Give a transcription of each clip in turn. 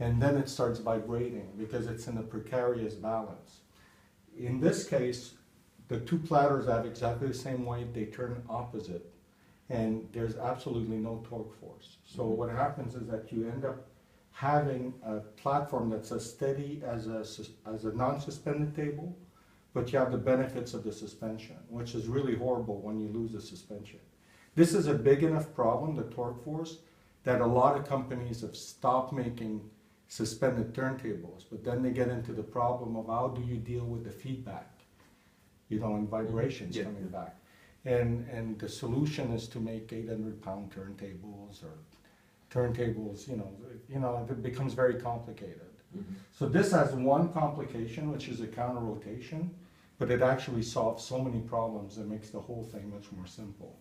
and then it starts vibrating because it's in a precarious balance. In this case, the two platters have exactly the same weight, they turn opposite, and there's absolutely no torque force. So what happens is that you end up having a platform that's as steady as a non-suspended table, but you have the benefits of the suspension, which is really horrible when you lose the suspension. This is a big enough problem, the torque force, that a lot of companies have stopped making suspended turntables, but then they get into the problem of how do you deal with the feedback, and vibrations coming back. And the solution is to make 800-pound turntables or turntables, it becomes very complicated. So this has one complication, which is a counter rotation, but it actually solves so many problems that makes the whole thing much more simple.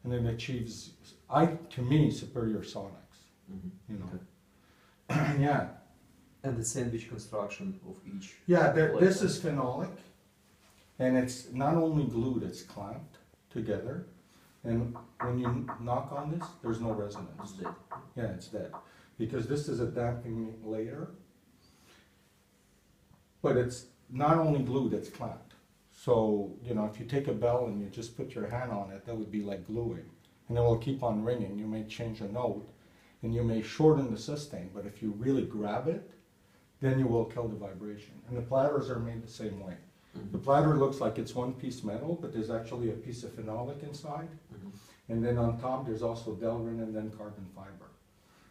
And it achieves, to me, superior sonics, Okay. Yeah. And the sandwich construction of each. Yeah, this is phenolic, and it's not only glued, it's clamped together. And when you knock on this, there's no resonance. It's dead. Yeah, it's dead. Because this is a damping layer, but it's not only glued, it's clamped. So, if you take a bell and you just put your hand on it, that would be like gluing. And it will keep on ringing. You may change a note, and you may shorten the sustain, but if you really grab it, then you will kill the vibration. And the platters are made the same way. The platter looks like it's one piece metal, but there's actually a piece of phenolic inside. And then on top, there's also Delrin and then carbon fiber.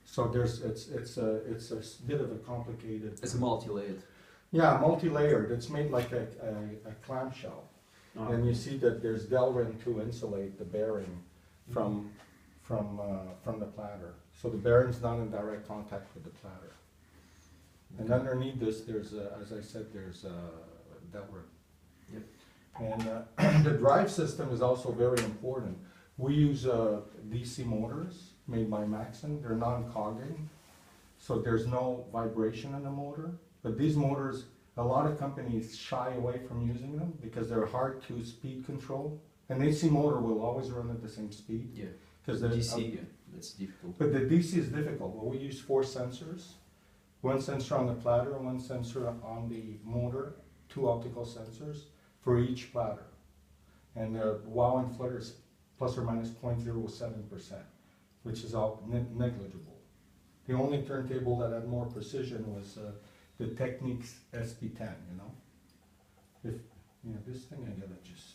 So it's a bit of a complicated. It's a multi-layered. Yeah, multi-layered. It's made like a clamshell. And you see that there's Delrin to insulate the bearing from the platter. So the bearing's not in direct contact with the platter. And underneath this, there's, as I said, there's Delrin. Yep. And the drive system is also very important. We use DC motors made by Maxon. They're non-cogging, so there's no vibration in the motor. But these motors, a lot of companies shy away from using them because they're hard to speed control. An AC motor will always run at the same speed. Yeah. Because DC, that's difficult. But the DC is difficult. Well, we use 4 sensors. One sensor on the platter, one sensor on the motor, 2 optical sensors for each platter. And the wow and flutter is plus or minus 0.07%, which is all negligible. The only turntable that had more precision was the Technics SP10, If, this thing I gotta just